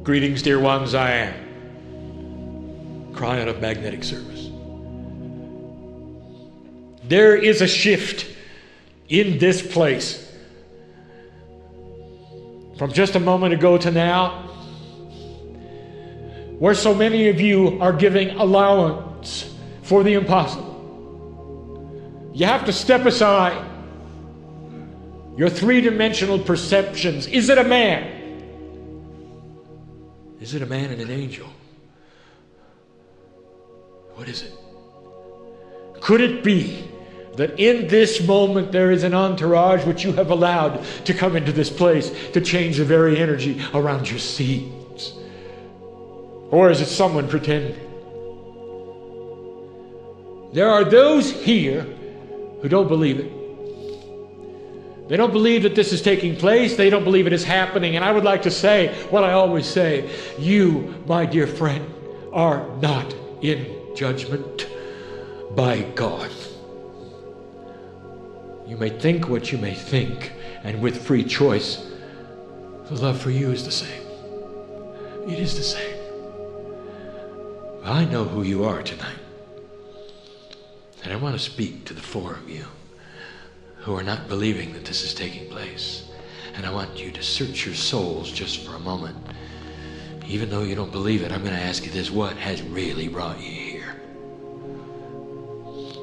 Greetings, dear ones, I am Kryon of Magnetic Service. There is a shift in this place. From just a moment ago to now, where so many of you are giving allowance for the impossible. You have to step aside your three-dimensional perceptions. Is it a man? Is it a man and an angel? What is it? Could it be that in this moment there is an entourage which you have allowed to come into this place to change the very energy around your seeds? Or is it someone pretending? There are those here who don't believe it. They don't believe that this is taking place. They don't believe it is happening. And I would like to say what I always say. You, my dear friend, are not in judgment by God. You may think what you may think, and with free choice, the love for you is the same. It is the same. I know who you are tonight. And I want to speak to the four of you who are not believing that this is taking place. And I want you to search your souls just for a moment. Even though you don't believe it, I'm going to ask you this: what has really brought you here?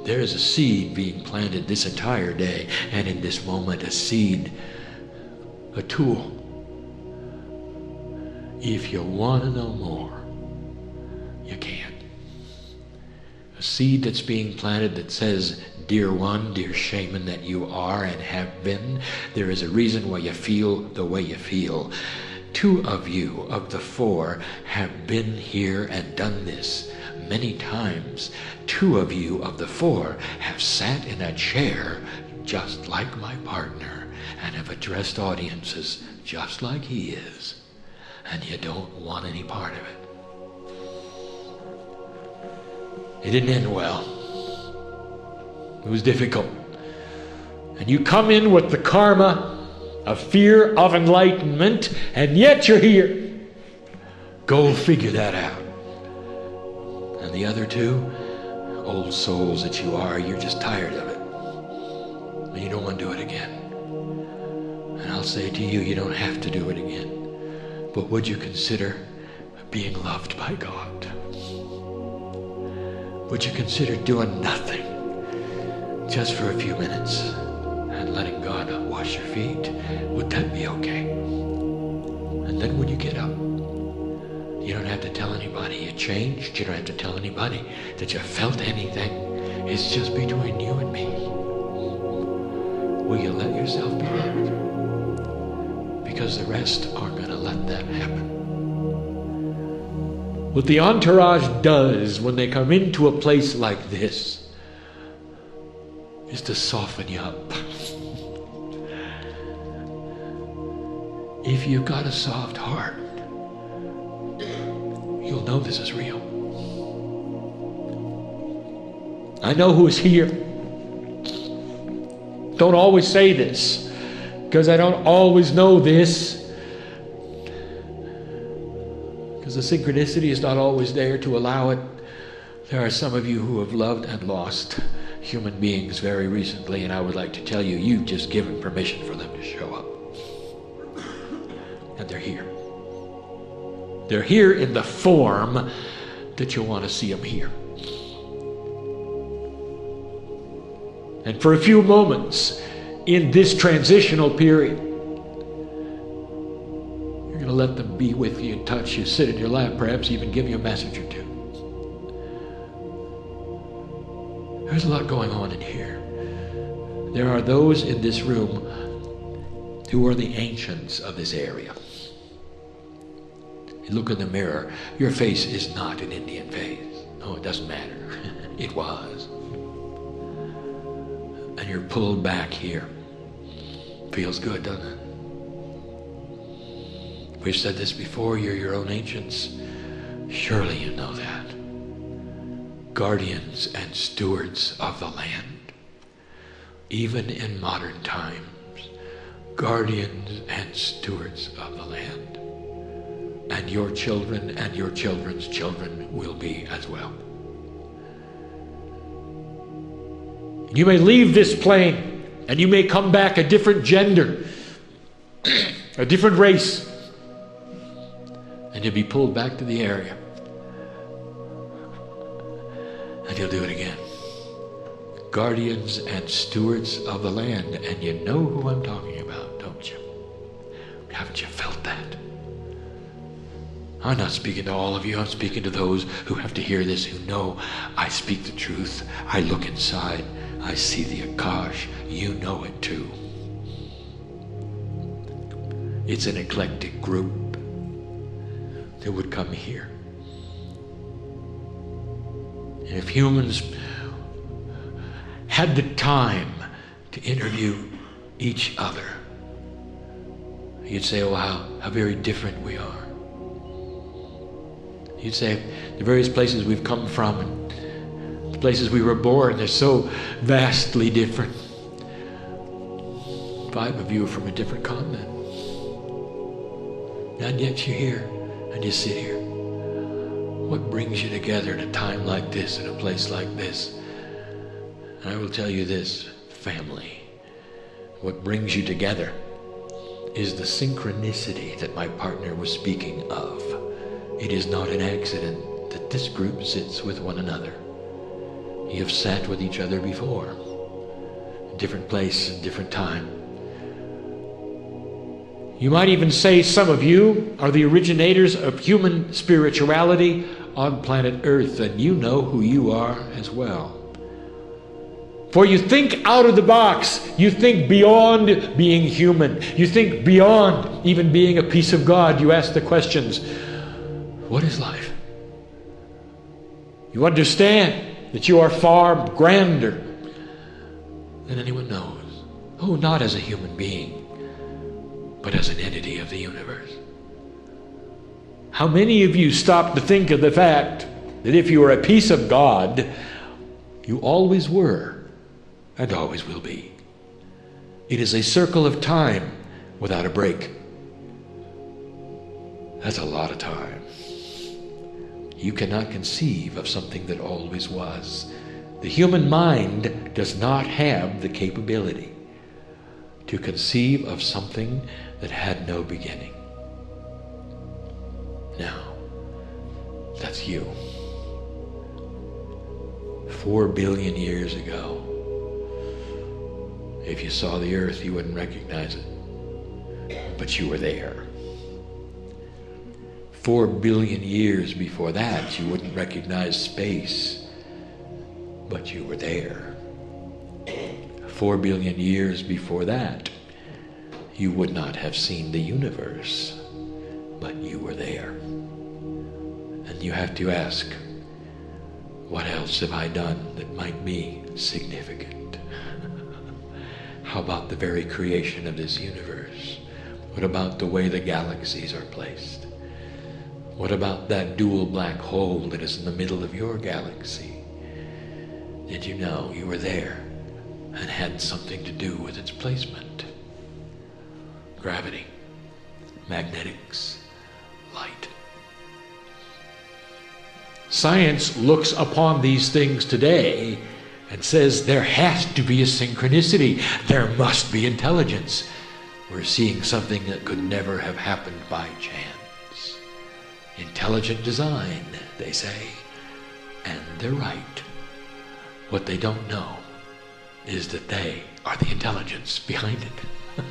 There is a seed being planted this entire day, and in this moment, a seed, a tool. If you want to know more, you can. A seed that's being planted that says, dear one, dear shaman that you are and have been, there is a reason why you feel the way you feel. 2 of you of the 4 have been here and done this many times. 2 of you of the 4 have sat in a chair just like my partner and have addressed audiences just like he is. And you don't want any part of it. It didn't end well. It was difficult. And you come in with the karma of fear of enlightenment, and yet you're here. Go figure that out. And the other 2, old souls that you are, you're just tired of it. And you don't want to do it again. And I'll say to you, you don't have to do it again. But would you consider being loved by God? Would you consider doing nothing just for a few minutes and letting God wash your feet? Would that be okay? And then when you get up, you don't have to tell anybody you changed. You don't have to tell anybody that you felt anything. It's just between you and me. Will you let yourself be loved? Because the rest aren't going to let that happen. What the entourage does when they come into a place like this is to soften you up. If you've got a soft heart, you'll know this is real. I know who is here. Don't always say this, because I don't always know this. Because the synchronicity is not always there to allow it. There are some of you who have loved and lost human beings very recently, and I would like to tell you, you've just given permission for them to show up. And they're here. They're here in the form that you want to see them here. And for a few moments in this transitional period, you're going to let them be with you and touch you, sit in your lap, perhaps even give you a message or 2. There's a lot going on in here. There are those in this room who are the ancients of this area. You look in the mirror, your face is not an Indian face. No, it doesn't matter. It was. And you're pulled back here. Feels good, doesn't it? We've said this before, you're your own ancients. Surely you know that. Guardians and stewards of the land. Even in modern times, guardians and stewards of the land. and your children and your children's children will be as well. You may leave this plane and you may come back a different gender, a different race, and you'll be pulled back to the area. And you'll do it again. Guardians and stewards of the land. And you know who I'm talking about, don't you? Haven't you felt that? I'm not speaking to all of you. I'm speaking to those who have to hear this, who know I speak the truth. I look inside. I see the Akash. You know it too. It's an eclectic group that would come here. And if humans had the time to interview each other, you'd say, oh, how very different we are. You'd say the various places we've come from and the places we were born, they're so vastly different. 5 of you are from a different continent. And yet you're here and you sit here. What brings you together at a time like this, in a place like this? And I will tell you this, family. What brings you together is the synchronicity that my partner was speaking of. It is not an accident that this group sits with one another. You have sat with each other before, in different place and different time. You might even say some of you are the originators of human spirituality on planet Earth, and you know who you are as well. For you think out of the box. You think beyond being human. You think beyond even being a piece of God. You ask the questions, what is life? You understand that you are far grander than anyone knows. Oh, not as a human being, but as an entity of the universe. How many of you stop to think of the fact that if you are a piece of God, you always were and always will be? It is a circle of time without a break. That's a lot of time. You cannot conceive of something that always was. The human mind does not have the capability to conceive of something that had no beginning. Now, that's you. 4 billion years ago, if you saw the earth, you wouldn't recognize it, but you were there. 4 billion years before that, you wouldn't recognize space, but you were there. 4 billion years before that, you would not have seen the universe, but you were there. And you have to ask, what else have I done that might be significant? How about the very creation of this universe? What about the way the galaxies are placed? What about that dual black hole that is in the middle of your galaxy? Did you know you were there and had something to do with its placement? Gravity, magnetics, light. Science looks upon these things today and says there has to be a synchronicity. There must be intelligence. We're seeing something that could never have happened by chance. Intelligent design, they say, and they're right. What they don't know is that they are the intelligence behind it.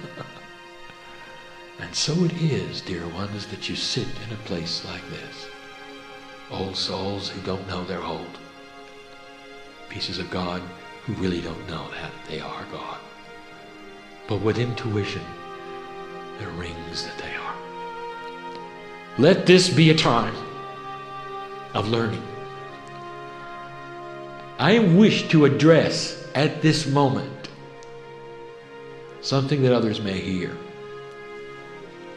And so it is, dear ones, that you sit in a place like this. Old souls who don't know they're old. Pieces of God who really don't know that they are God. But with intuition, there rings that they are. Let this be a time of learning. I wish to address at this moment something that others may hear.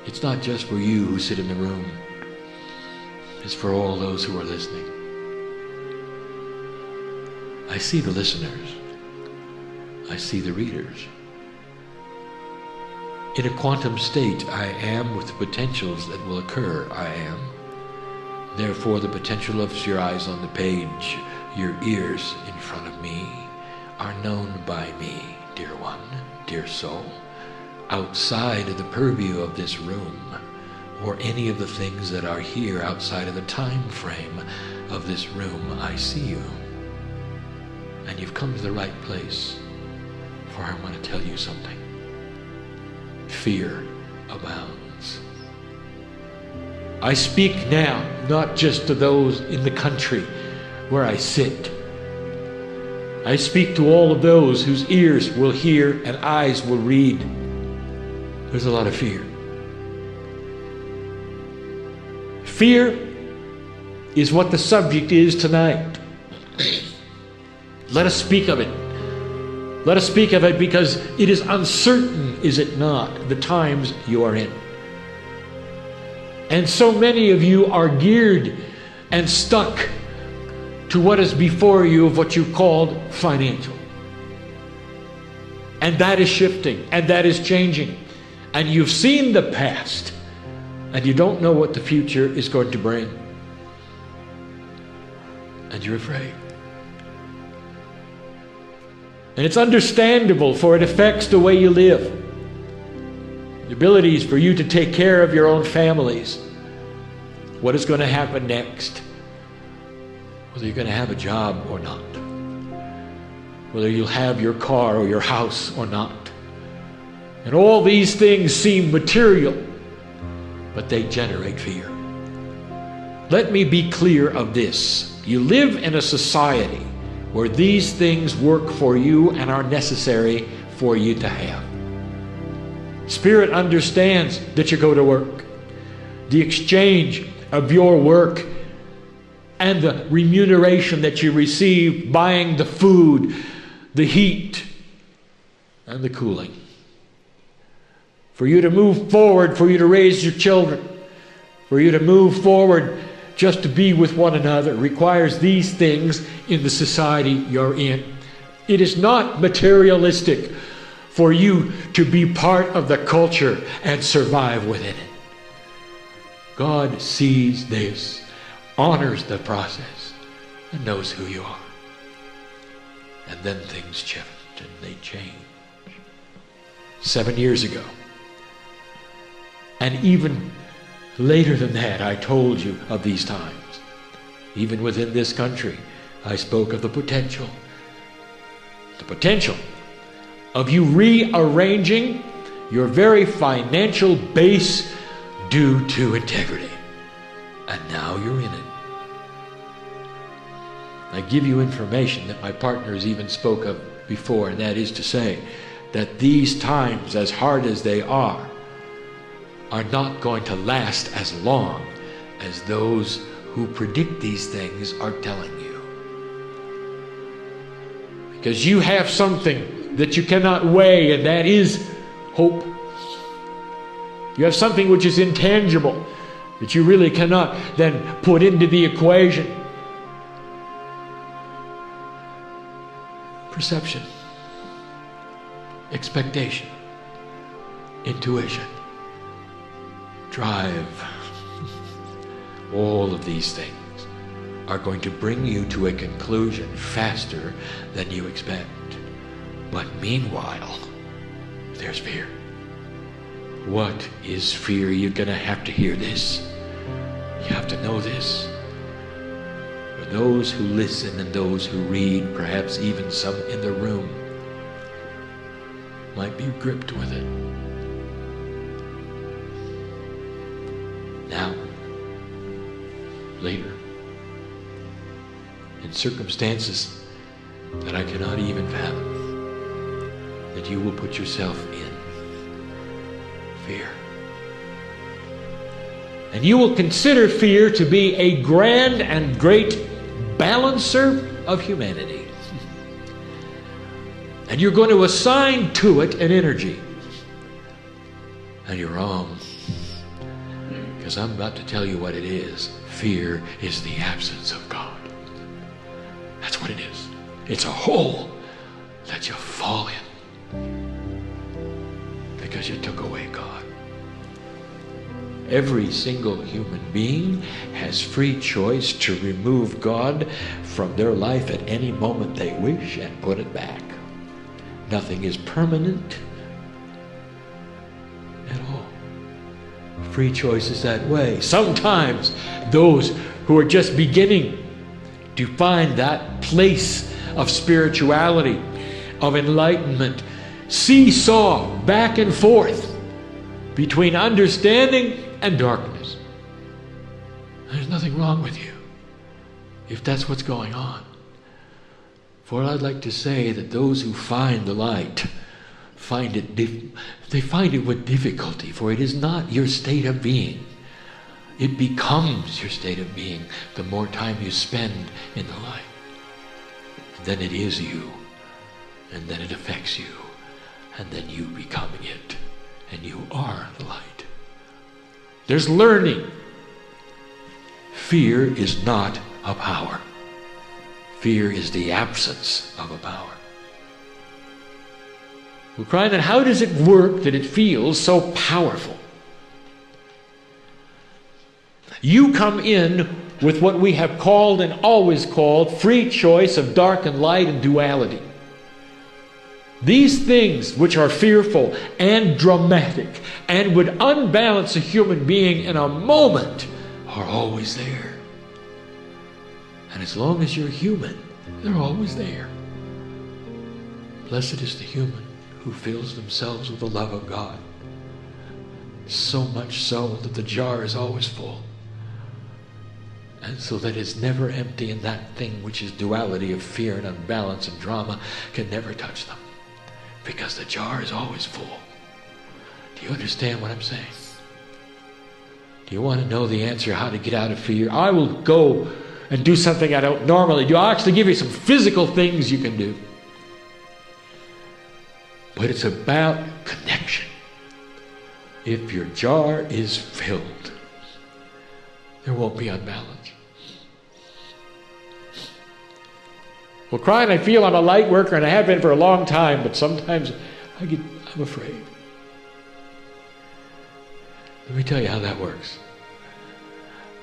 It's not just for you who sit in the room. It's for all those who are listening. I see the listeners. I see the readers. In a quantum state, I am with the potentials that will occur, I am. Therefore, the potential of your eyes on the page, your ears in front of me, are known by me, dear one, dear soul. Outside of the purview of this room, or any of the things that are here outside of the time frame of this room, I see you. And you've come to the right place, for I want to tell you something. Fear abounds. I speak now, not just to those in the country where I sit. I speak to all of those whose ears will hear and eyes will read. There's a lot of fear. Fear is what the subject is tonight. Let us speak of it. Let us speak of it because it is uncertain, is it not, the times you are in. And so many of you are geared and stuck to what is before you of what you called financial. And that is shifting, and that is changing. And you've seen the past, and you don't know what the future is going to bring. And you're afraid. And it's understandable, for it affects the way you live. The abilities for you to take care of your own families. What is going to happen next? Whether you're going to have a job or not. Whether you'll have your car or your house or not. And all these things seem material, but they generate fear. Let me be clear of this. You live in a society where these things work for you and are necessary for you to have. Spirit understands that you go to work. The exchange of your work and the remuneration that you receive buying the food, the heat, and the cooling. For you to move forward, for you to raise your children, for you to move forward just to be with one another requires these things in the society you're in. It is not materialistic for you to be part of the culture and survive within it. God sees this, honors the process, and knows who you are. And then things shift and they change. 7 years ago, and even later than that, I told you of these times. Even within this country, I spoke of the potential of you rearranging your very financial base due to integrity. And now you're in it. I give you information that my partners even spoke of before, and that is to say that these times, as hard as they are not going to last as long as those who predict these things are telling you. Because you have something that you cannot weigh, and that is hope. You have something which is intangible that you really cannot then put into the equation. Perception, expectation, intuition, drive. All of these things are going to bring you to a conclusion faster than you expect. But meanwhile, there's fear. What is fear? You're going to have to hear this. You have to know this. For those who listen and those who read, perhaps even some in the room, might be gripped with it. Now, later, in circumstances that I cannot even fathom, that you will put yourself in fear. And you will consider fear to be a grand and great balancer of humanity. And you're going to assign to it an energy. And you're wrong. Because I'm about to tell you what it is. Fear is the absence of God. That's what it is. It's a hole that you fall in. because you took away God. Every single human being has free choice to remove God from their life at any moment they wish and put it back. Nothing is permanent at all. Free choice is that way. Sometimes those who are just beginning to find that place of spirituality, of enlightenment, seesaw back and forth between understanding and darkness. There's nothing wrong with you if that's what's going on. For I'd like to say that those who find the light find it with difficulty, for it is not your state of being. It becomes your state of being the more time you spend in the light. And then it is you, and then it affects you, and then you become it, and you are the light. There's learning. Fear is not a power. Fear is the absence of a power. We're crying out, how does it work that it feels so powerful? You come in with what we have called and always called free choice of dark and light and duality. These things which are fearful and dramatic and would unbalance a human being in a moment are always there. And as long as you're human, they're always there. Blessed is the human who fills themselves with the love of God. So much so that the jar is always full. And so that it's never empty, and that thing which is duality of fear and unbalance and drama can never touch them. Because the jar is always full. Do you understand what I'm saying? Do you want to know the answer how to get out of fear? I will go and do something I don't normally do. I'll actually give you some physical things you can do. But it's about connection. If your jar is filled, there won't be unbalance. Well, Kryon, I feel I'm a light worker, and I have been for a long time, but sometimes I'm afraid. Let me tell you how that works.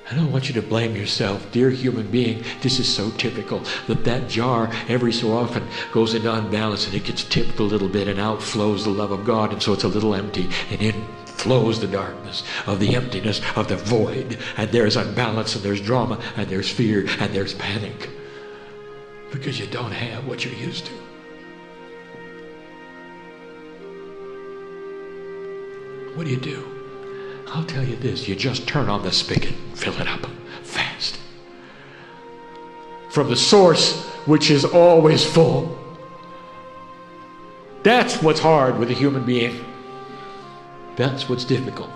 I don't want you to blame yourself. Dear human being, this is so typical that jar every so often goes into unbalance, and it gets tipped a little bit, and out flows the love of God, and so it's a little empty, and in flows the darkness of the emptiness of the void, and there's unbalance, and there's drama, and there's fear, and there's panic, because you don't have what you're used to. What do? I'll tell you this, you just turn on the spigot, fill it up fast. From the source which is always full. That's what's hard with a human being. That's what's difficult.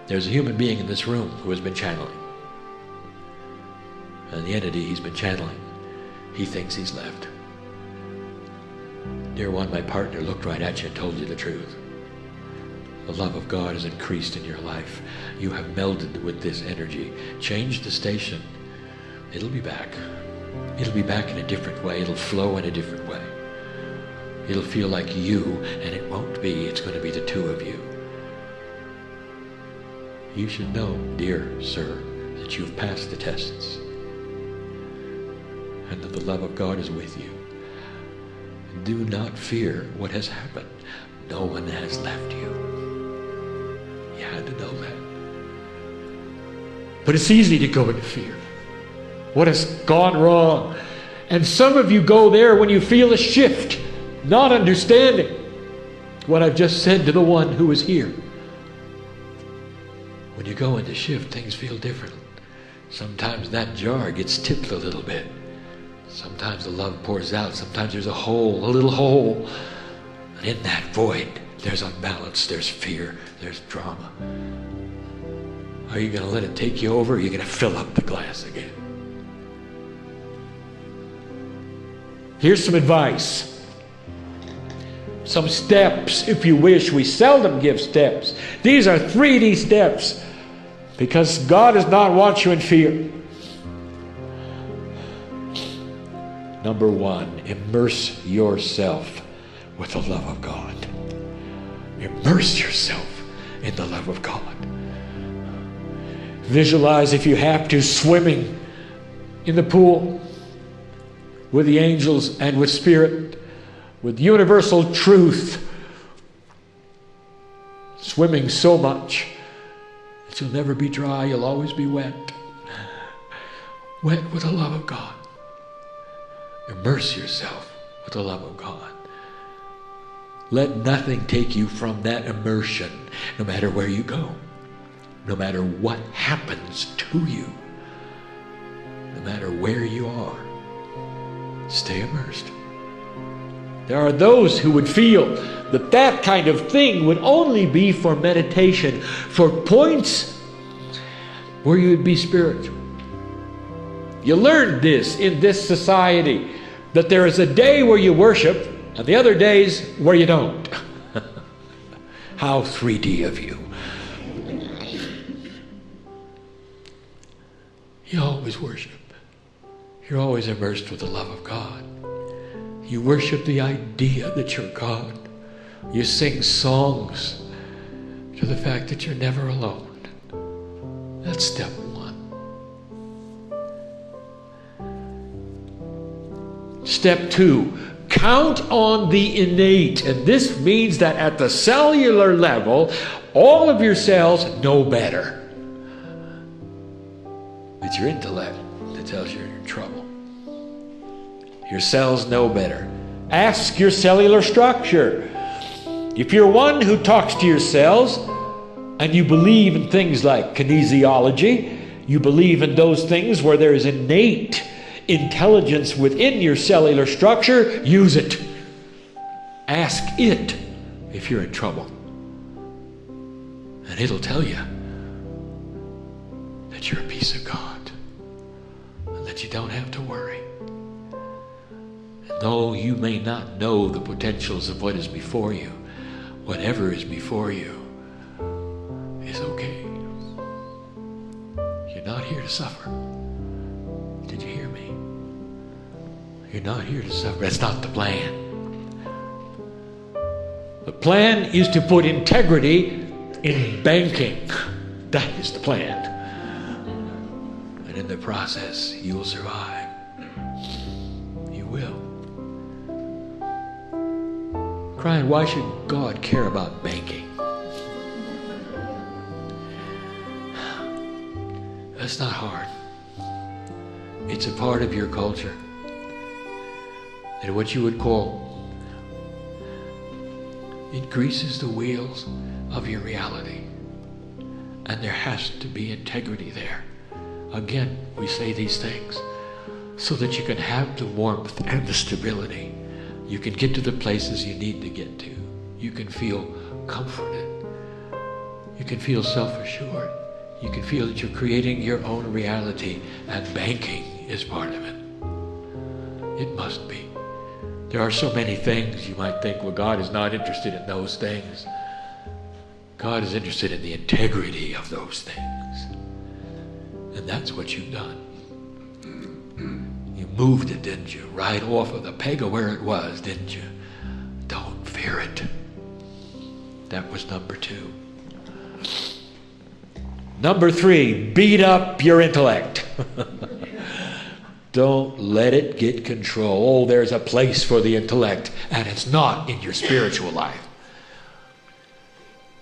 There's a human being in this room who has been channeling. And the entity he's been channeling, he thinks he's left. Dear one, my partner looked right at you and told you the truth. The love of God has increased in your life. You have melded with this energy. Change the station. It'll be back. It'll be back in a different way. It'll flow in a different way. It'll feel like you, and it won't be. It's going to be the two of you. You should know, dear sir, that you've passed the tests, and that the love of God is with you. Do not fear what has happened. No one has left you. You had to know that. But it's easy to go into fear. What has gone wrong? And some of you go there when you feel a shift, not understanding what I've just said to the one who is here. When you go into shift, things feel different. Sometimes that jar gets tipped a little bit. Sometimes the love pours out. Sometimes there's a hole, a little hole. And in that void, there's unbalance, there's fear, there's drama. Are you going to let it take you over, or are you going to fill up the glass again? Here's some advice. Some steps, if you wish. We seldom give steps. These are 3D steps, because God does not want you in fear. Number one, immerse yourself with the love of God. Immerse yourself in the love of God. Visualize, if you have to, swimming in the pool with the angels and with Spirit, with universal truth, swimming so much that you'll never be dry, you'll always be wet. Wet with the love of God. Immerse yourself with the love of God. Let nothing take you from that immersion, no matter where you go, no matter what happens to you, no matter where you are. Stay immersed. There are those who would feel that that kind of thing would only be for meditation, for points where you would be spiritual. You learn this in this society, that there is a day where you worship and the other days where you don't. How 3D of you. You always worship. You're always immersed with the love of God. You worship the idea that you're God. You sing songs to the fact that you're never alone. That's step one. Step two, count on the innate. And this means that at the cellular level, all of your cells know better. It's your intellect that tells you you're in trouble. Your cells know better. Ask your cellular structure. If you're one who talks to your cells and you believe in things like kinesiology, you believe in those things where there is innate intelligence within your cellular structure, use it. Ask it if you're in trouble. And it'll tell you that you're a piece of God and that you don't have to worry. And though you may not know the potentials of what is before you, whatever is before you is okay. You're not here to suffer. Did you hear me? You're not here to suffer. That's not the plan. The plan is to put integrity in banking. That is the plan. And in the process, you will survive. You will. Kryon, why should God care about banking? That's not hard. It's a part of your culture. And what you would call, it greases the wheels of your reality. And there has to be integrity there. Again, we say these things so that you can have the warmth and the stability. You can get to the places you need to get to. You can feel comforted. You can feel self-assured. You can feel that you're creating your own reality, and banking is part of it. It must be. There are so many things you might think, well, God is not interested in those things. God is interested in the integrity of those things. And that's what you've done. You moved it, didn't you? Right off of the peg of where it was, didn't you? Don't fear it. That was number two. Number three, beat up your intellect. Don't let it get control. Oh, there's a place for the intellect, and it's not in your spiritual life.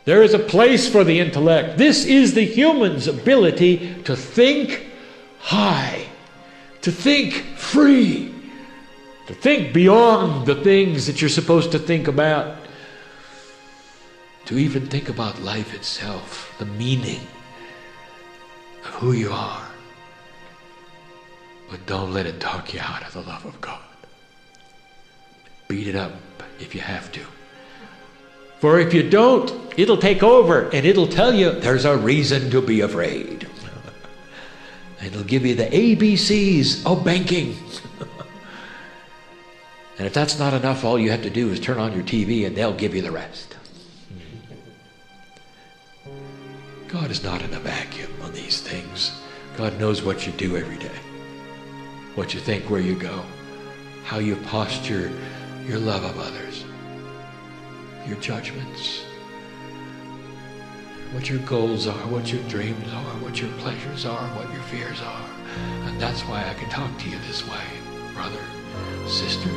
There is a place for the intellect. This is the human's ability to think high, to think free, to think beyond the things that you're supposed to think about, to even think about life itself, the meaning of who you are. But don't let it talk you out of the love of God. Beat it up if you have to. For if you don't, it'll take over and it'll tell you there's a reason to be afraid. It'll give you the ABCs of banking. And if that's not enough, all you have to do is turn on your TV and they'll give you the rest. God is not in a vacuum on these things. God knows what you do every day, what you think, where you go. how you posture your love of others, your judgments, what your goals are, what your dreams are, what your pleasures are, what your fears are. And that's why I can talk to you this way, brother, sister,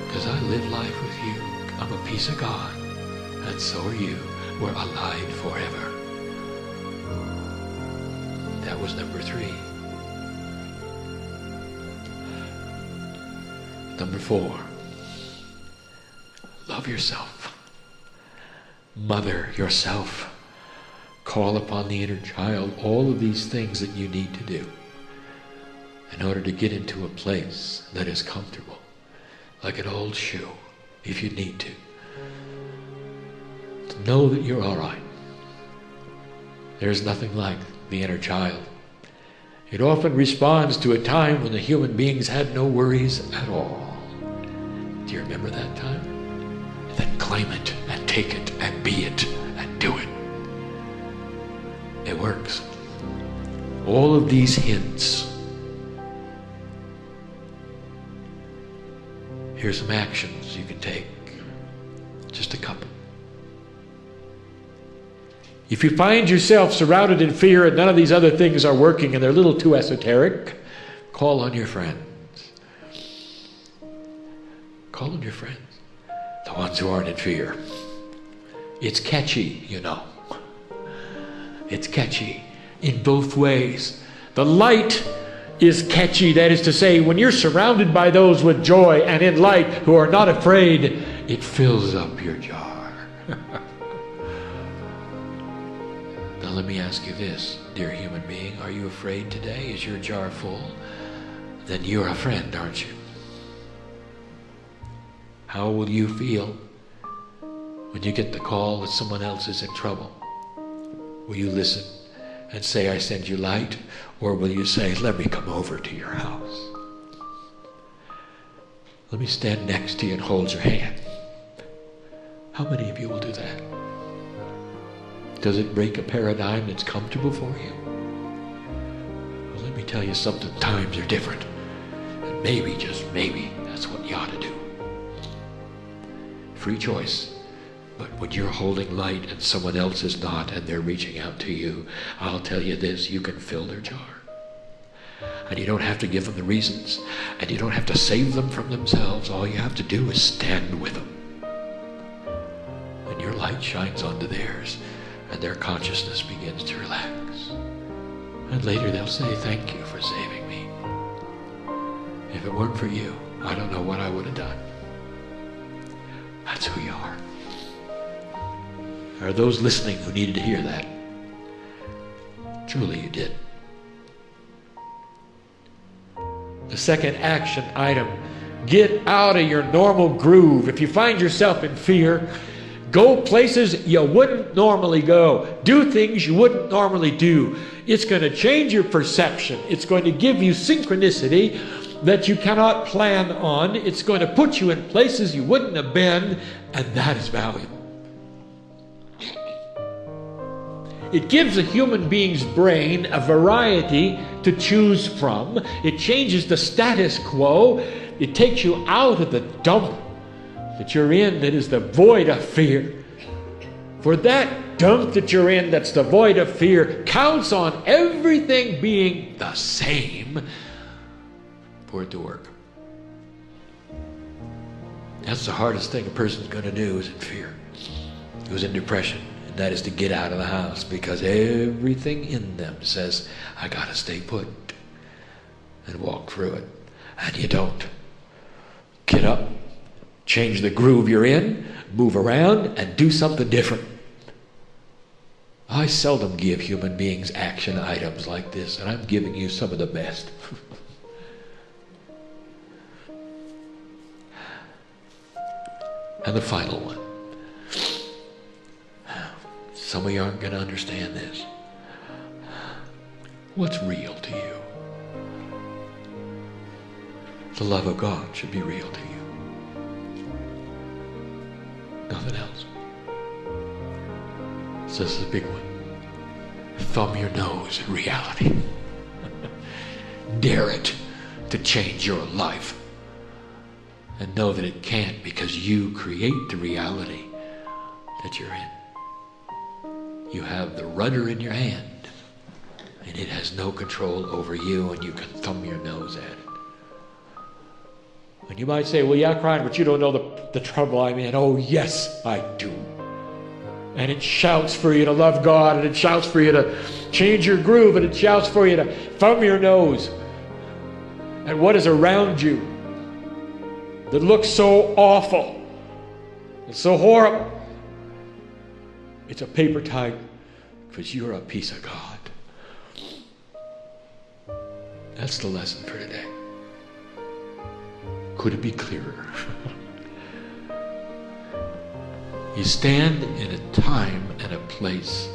because I live life with you. I'm a piece of God, and so are you. We're allied forever. That was number 3. Number 4, love yourself. Mother yourself. Call upon the inner child. All of these things that you need to do in order to get into a place that is comfortable, like an old shoe, if you need to know that you're all right. There's nothing like the inner child. It often responds to a time when the human beings had no worries at all. Do you remember that time? Then claim it and take it and be it and do it. It works. All of these hints. Here's some actions you can take. Just a couple. If you find yourself surrounded in fear and none of these other things are working and they're a little too esoteric, call on your friends. Call on your friends. The ones who aren't in fear. It's catchy, you know. It's catchy in both ways. The light is catchy. That is to say, when you're surrounded by those with joy and in light who are not afraid, it fills up your jar. Now let me ask you this, dear human being. Are you afraid today? Is your jar full? Then you're a friend, aren't you? How will you feel when you get the call that someone else is in trouble? Will you listen and say, I send you light? Or will you say, let me come over to your house? Let me stand next to you and hold your hand. How many of you will do that? Does it break a paradigm that's comfortable for you? Well, let me tell you something. Times are different. And maybe, just maybe, that's what you ought to do. Free choice. But when you're holding light and someone else is not and they're reaching out to you, I'll tell you this, you can fill their jar. And you don't have to give them the reasons. And you don't have to save them from themselves. All you have to do is stand with them. And your light shines onto theirs. And their consciousness begins to relax. And later they'll say, thank you for saving me. If it weren't for you, I don't know what I would have done. That's who you are. Are those listening who needed to hear that? Truly you did. The second action item, get out of your normal groove. If you find yourself in fear, go places you wouldn't normally go. Do things you wouldn't normally do. It's going to change your perception. It's going to give you synchronicity that you cannot plan on. It's going to put you in places you wouldn't have been, and that is valuable. It gives a human being's brain a variety to choose from. It changes the status quo. It takes you out of the dump that you're in that is the void of fear. For that dump that you're in that's the void of fear counts on everything being the same for it to work. That's the hardest thing a person's going to do, is in fear. Who's in depression. And that is to get out of the house, because everything in them says, I got to stay put and walk through it. And you don't. Get up. Change the groove you're in, move around, and do something different. I seldom give human beings action items like this, and I'm giving you some of the best. And the final one. Some of you aren't going to understand this. What's real to you? The love of God should be real to you. Nothing else. So this is a big one. Thumb your nose at reality. Dare it to change your life. And know that it can't, because you create the reality that you're in. You have the rudder in your hand, and it has no control over you, and you can thumb your nose at it. And you might say, well, yeah, Kryon, but you don't know the trouble I'm in. Oh, yes, I do. And it shouts for you to love God, and it shouts for you to change your groove, and it shouts for you to thumb your nose at what is around you that looks so awful and so horrible. It's a paper tiger, because you're a piece of God. That's the lesson for today. Could it be clearer? You stand in a time and a place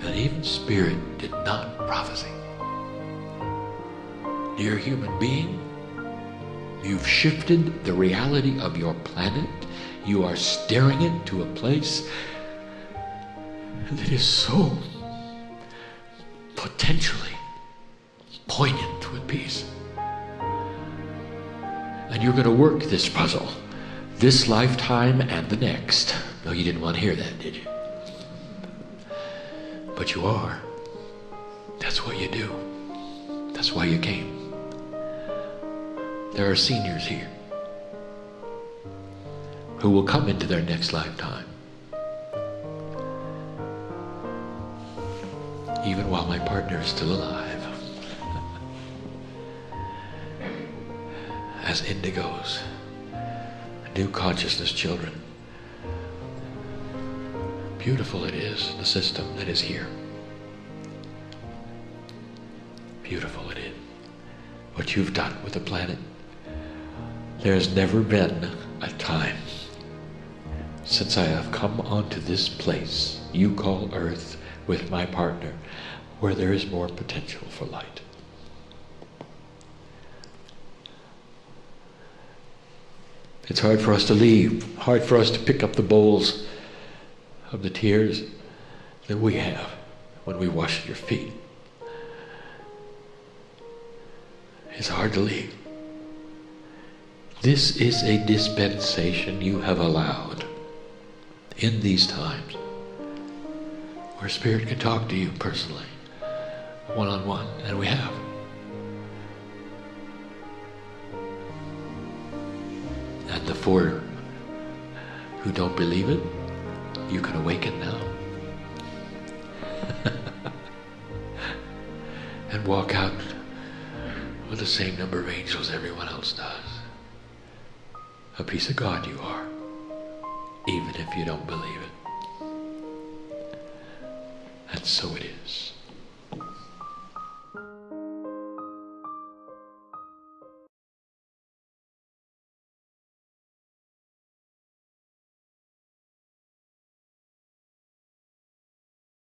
that even Spirit did not prophesy. Dear human being, you've shifted the reality of your planet. You are steering it to a place that is so potentially poignant with peace. And you're going to work this puzzle, this lifetime and the next. No, you didn't want to hear that, did you? But you are. That's what you do. That's why you came. There are seniors here who will come into their next lifetime, even while my partner is still alive, as indigos, new consciousness children. Beautiful it is, the system that is here. Beautiful it is. What you've done with the planet. There has never been a time since I have come onto this place you call Earth with my partner where there is more potential for light. It's hard for us to leave, hard for us to pick up the bowls of the tears that we have when we wash your feet. It's hard to leave. This is a dispensation you have allowed in these times where Spirit can talk to you personally, one-on-one, and we have. And the four who don't believe it, you can awaken now. And walk out with the same number of angels everyone else does. A piece of God you are, even if you don't believe it. And so it is.